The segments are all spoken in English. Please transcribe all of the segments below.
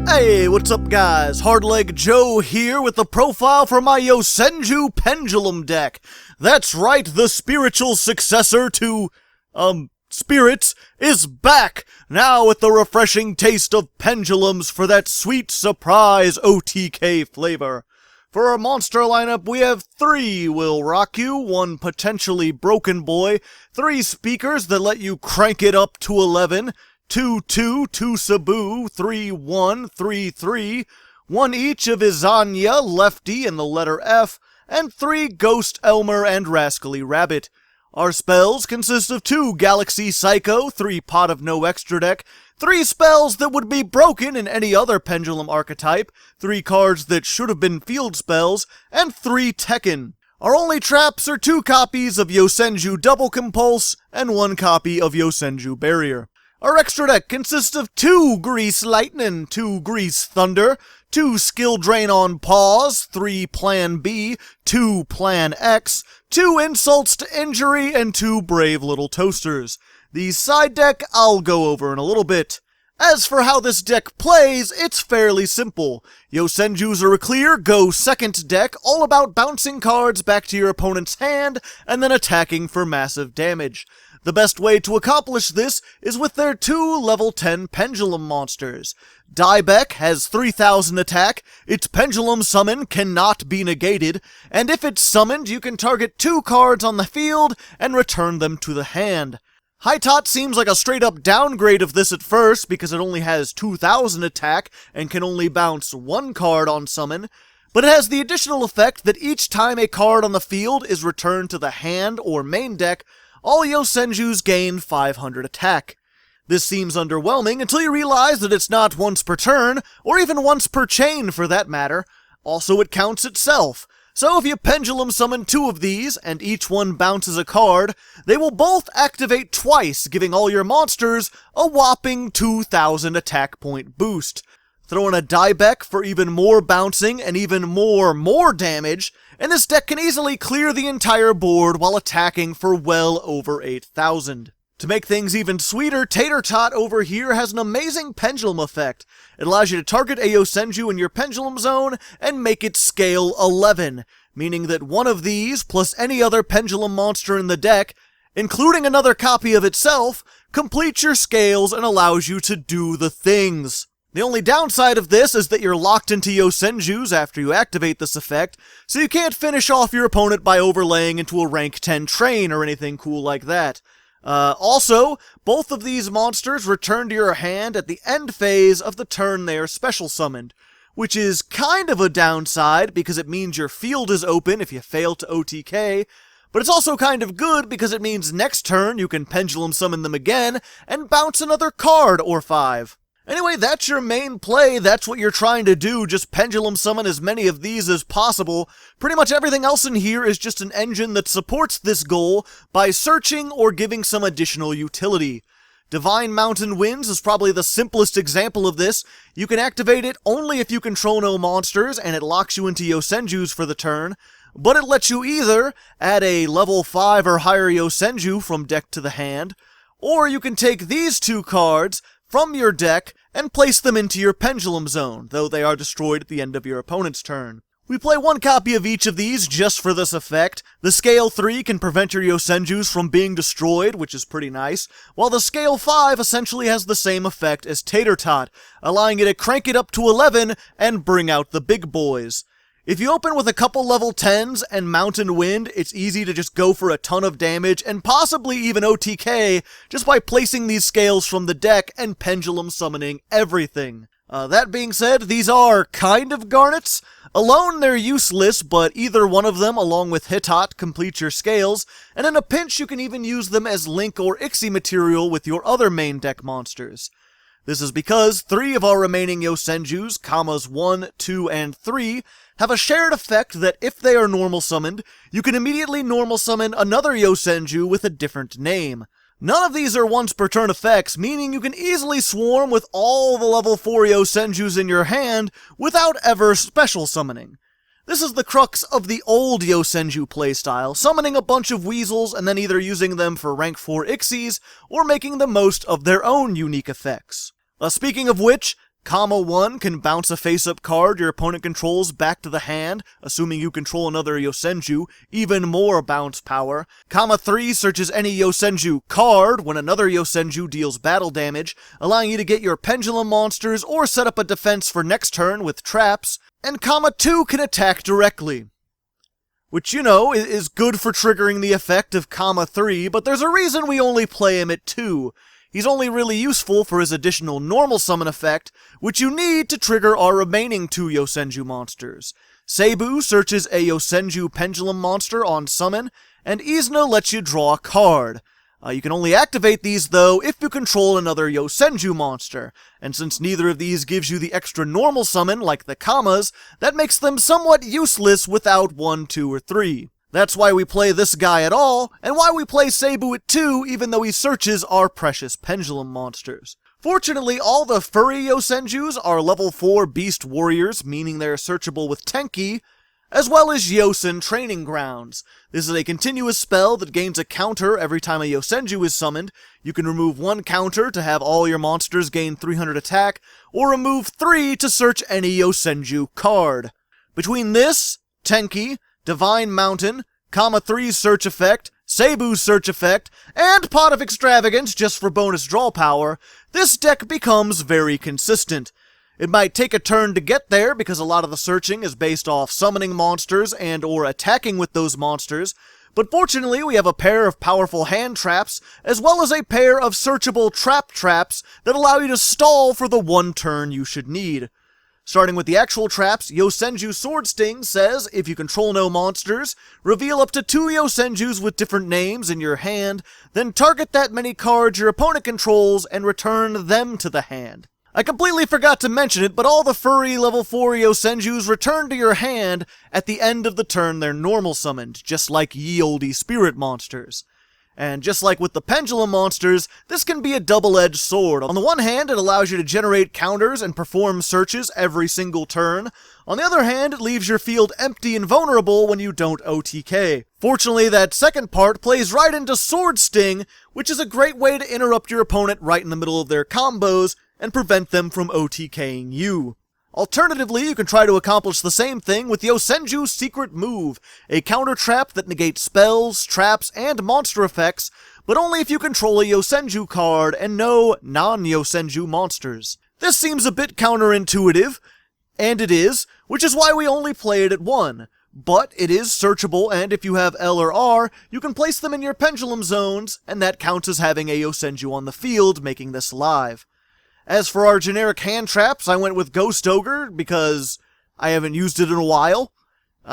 Hey, what's up guys? Hardleg Joe here with the profile for my Yosenju Pendulum deck. That's right, the spiritual successor to, spirits is back, now with the refreshing taste of pendulums for that sweet surprise OTK flavor. For our monster lineup, we have 3 Will Rock You, 1 potentially broken boy, 3 speakers that let you crank it up to 11, 2 Sabu, 3 3, 1 each of Izanya, Lefty, and the letter F, and 3 Ghost Elmer and Rascally Rabbit. Our spells consist of 2 Galaxy Psycho, 3 Pot of No Extra Deck, 3 spells that would be broken in any other Pendulum archetype, 3 cards that should have been field spells, and 3 Tekken. Our only traps are 2 copies of Yosenju Double Compulse and 1 copy of Yosenju Barrier. Our extra deck consists of 2 Grease Lightning, 2 Grease Thunder, 2 Skill Drain on Pause, 3 Plan B, 2 Plan X, 2 Insults to Injury, and 2 Brave Little Toasters. The side deck I'll go over in a little bit. As for how this deck plays, it's fairly simple. Yosenjus are a clear go second deck, all about bouncing cards back to your opponent's hand and then attacking for massive damage. The best way to accomplish this is with their 2 level 10 Pendulum monsters. Diebeck has 3000 attack, its Pendulum summon cannot be negated, and if it's summoned you can target 2 cards on the field and return them to the hand. Hitot seems like a straight up downgrade of this at first because it only has 2000 attack and can only bounce 1 card on summon, but it has the additional effect that each time a card on the field is returned to the hand or main deck, all Yosenjus gain 500 attack. This seems underwhelming until you realize that it's not once per turn, or even once per chain for that matter. Also, it counts itself. So if you Pendulum summon 2 of these, and each one bounces a card, they will both activate twice, giving all your monsters a whopping 2000 attack point boost. Throw in a Diebeck for even more bouncing and even more damage, and this deck can easily clear the entire board while attacking for well over 8000. To make things even sweeter, Tater Tot over here has an amazing Pendulum Effect. It allows you to target a Yosenju in your Pendulum zone and make it scale 11, meaning that one of these, plus any other Pendulum monster in the deck, including another copy of itself, completes your scales and allows you to do the things. The only downside of this is that you're locked into Yosenjus after you activate this effect, so you can't finish off your opponent by overlaying into a rank 10 train or anything cool like that. Also, both of these monsters return to your hand at the end phase of the turn they are special summoned, which is kind of a downside because it means your field is open if you fail to OTK, but it's also kind of good because it means next turn you can Pendulum summon them again and bounce another card or 5. Anyway, that's your main play, that's what you're trying to do, just Pendulum summon as many of these as possible. Pretty much everything else in here is just an engine that supports this goal by searching or giving some additional utility. Divine Mountain Winds is probably the simplest example of this. You can activate it only if you control no monsters, and it locks you into Yosenjus for the turn, but it lets you either add a level 5 or higher Yosenju from deck to the hand, or you can take these 2 cards from your deck and place them into your Pendulum zone, though they are destroyed at the end of your opponent's turn. We play 1 copy of each of these just for this effect. The Scale 3 can prevent your Yosenjus from being destroyed, which is pretty nice, while the Scale 5 essentially has the same effect as Tater Tot, allowing you to crank it up to 11 and bring out the big boys. If you open with a couple level 10s and Mountain Wind, it's easy to just go for a ton of damage and possibly even OTK just by placing these scales from the deck and Pendulum summoning everything. That being said, these are kind of garnets. Alone they're useless, but either one of them along with Hitot completes your scales, and in a pinch you can even use them as Link or Ixie material with your other main deck monsters. This is because 3 of our remaining Yosenjus, commas 1, 2, and 3, have a shared effect that if they are normal summoned, you can immediately normal summon another Yosenju with a different name. None of these are once per turn effects, meaning you can easily swarm with all the level 4 Yosenjus in your hand without ever special summoning. This is the crux of the old Yosenju playstyle, summoning a bunch of weasels and then either using them for rank 4 Ixies, or making the most of their own unique effects. Speaking of which, Comma 1 can bounce a face-up card your opponent controls back to the hand, assuming you control another Yosenju, even more bounce power. Comma 3 searches any Yosenju card when another Yosenju deals battle damage, allowing you to get your pendulum monsters or set up a defense for next turn with traps. And Comma 2 can attack directly, which, you know, is good for triggering the effect of Comma 3, but there's a reason we only play him at 2. He's only really useful for his additional normal summon effect, which you need to trigger our remaining 2 Yosenju monsters. Seibu searches a Yosenju pendulum monster on summon, and Izuna lets you draw a card. You can only activate these, though, if you control another Yosenju monster, and since neither of these gives you the extra normal summon, like the Commas, that makes them somewhat useless without 1, 2, or 3. That's why we play this guy at all, and why we play Seibu at 2, even though he searches our precious pendulum monsters. Fortunately, all the furry Yosenjus are level 4 beast warriors, meaning they're searchable with Tenki, as well as Yosen Training Grounds. This is a continuous spell that gains a counter every time a Yosenju is summoned. You can remove 1 counter to have all your monsters gain 300 attack, or remove 3 to search any Yosenju card. Between this, Tenki, Divine Mountain, Comma 3's search effect, Seibu's search effect, and Pot of Extravagance just for bonus draw power, this deck becomes very consistent. It might take a turn to get there because a lot of the searching is based off summoning monsters and or attacking with those monsters, but fortunately we have a pair of powerful hand traps as well as a pair of searchable trap traps that allow you to stall for the 1 turn you should need. Starting with the actual traps, Yosenju Sword Sting says, if you control no monsters, reveal up to 2 Yosenjus with different names in your hand, then target that many cards your opponent controls and return them to the hand. I completely forgot to mention it, but all the furry level 4 Yosenjus return to your hand at the end of the turn they're normal summoned, just like ye olde spirit monsters. And just like with the pendulum monsters, this can be a double-edged sword. On the one hand, it allows you to generate counters and perform searches every single turn. On the other hand, it leaves your field empty and vulnerable when you don't OTK. Fortunately, that second part plays right into Sword Sting, which is a great way to interrupt your opponent right in the middle of their combos and prevent them from OTKing you. Alternatively, you can try to accomplish the same thing with Yosenju's Secret Move, a counter trap that negates spells, traps, and monster effects, but only if you control a Yosenju card and no non-Yosenju monsters. This seems a bit counterintuitive, and it is, which is why we only play it at 1. But it is searchable, and if you have L or R, you can place them in your pendulum zones, and that counts as having a Yosenju on the field, making this live. As for our generic hand traps, I went with Ghost Ogre because I haven't used it in a while.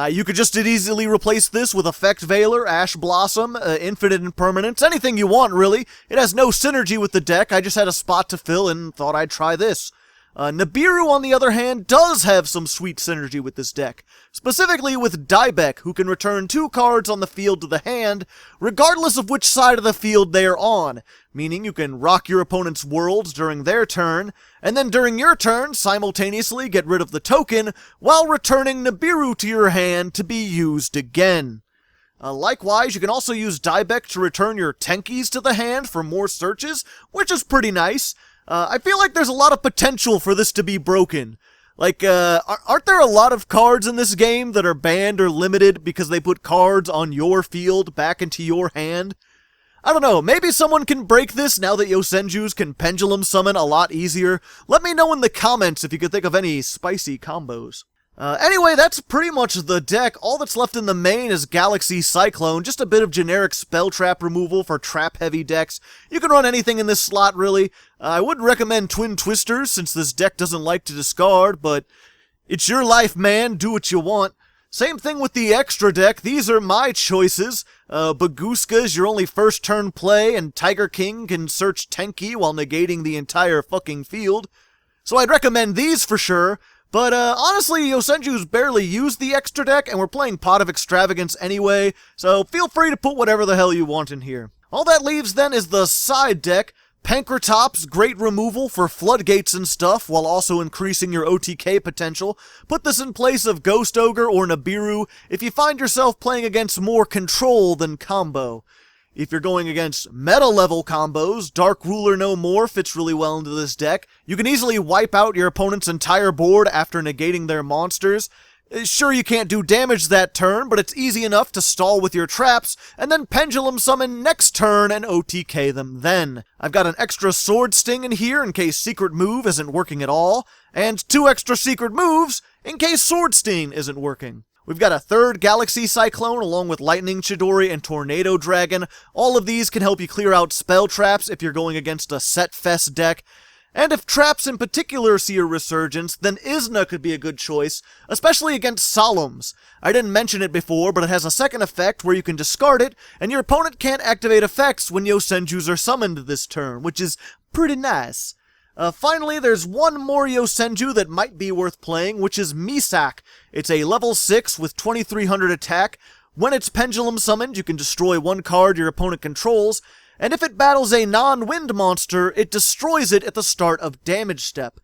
You could just as easily replace this with Effect Veiler, Ash Blossom, Infinite Impermanence, anything you want really. It has no synergy with the deck, I just had a spot to fill and thought I'd try this. Nibiru, on the other hand, does have some sweet synergy with this deck, specifically with Diebeck, who can return 2 cards on the field to the hand, regardless of which side of the field they are on, meaning you can rock your opponent's worlds during their turn, and then during your turn, simultaneously get rid of the token, while returning Nibiru to your hand to be used again. Likewise, you can also use Diebeck to return your Tenkis to the hand for more searches, which is pretty nice. I feel like there's a lot of potential for this to be broken. Like, aren't there a lot of cards in this game that are banned or limited because they put cards on your field back into your hand? I don't know, maybe someone can break this now that Yosenjus can pendulum summon a lot easier. Let me know in the comments if you could think of any spicy combos. Anyway, that's pretty much the deck. All that's left in the main is Galaxy Cyclone, just a bit of generic spell trap removal for trap-heavy decks. You can run anything in this slot, really. I wouldn't recommend Twin Twisters, since this deck doesn't like to discard, but it's your life, man. Do what you want. Same thing with the extra deck. These are my choices. Baguska is your only first turn play, and Tiger King can search Tenki while negating the entire fucking field. So I'd recommend these for sure. But honestly, Yosenju's barely used the extra deck, and we're playing Pot of Extravagance anyway, so feel free to put whatever the hell you want in here. All that leaves then is the side deck, Pankratops, great removal for floodgates and stuff, while also increasing your OTK potential. Put this in place of Ghost Ogre or Nibiru if you find yourself playing against more control than combo. If you're going against meta-level combos, Dark Ruler No More fits really well into this deck. You can easily wipe out your opponent's entire board after negating their monsters. Sure, you can't do damage that turn, but it's easy enough to stall with your traps, and then Pendulum Summon next turn and OTK them then. I've got an extra Sword Sting in here in case Secret Move isn't working at all, and 2 extra Secret Moves in case Sword Sting isn't working. We've got a third Galaxy Cyclone along with Lightning Chidori and Tornado Dragon. All of these can help you clear out spell traps if you're going against a Set Fest deck. And if traps in particular see a resurgence, then Isna could be a good choice, especially against Solemns. I didn't mention it before, but it has a second effect where you can discard it, and your opponent can't activate effects when Yosenjus are summoned this turn, which is pretty nice. Finally, there's one more Yosenju that might be worth playing, which is Misak. It's a level 6 with 2300 attack. When it's Pendulum summoned, you can destroy one card your opponent controls, and if it battles a non-wind monster, it destroys it at the start of damage step.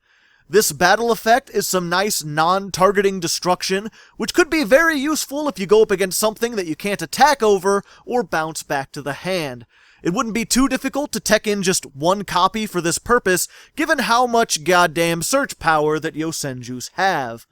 This battle effect is some nice non-targeting destruction, which could be very useful if you go up against something that you can't attack over or bounce back to the hand. It wouldn't be too difficult to tech in just one copy for this purpose, given how much goddamn search power that Yosenjus have.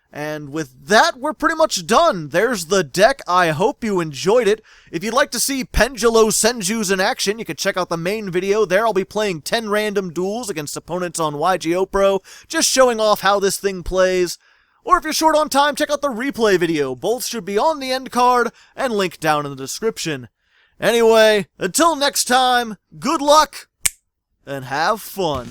And with that, we're pretty much done. There's the deck. I hope you enjoyed it. If you'd like to see Pendulosenjus in action, you can check out the main video. There I'll be playing 10 random duels against opponents on YGOPro, just showing off how this thing plays. Or if you're short on time, check out the replay video. Both should be on the end card and linked down in the description. Anyway, until next time, good luck and have fun.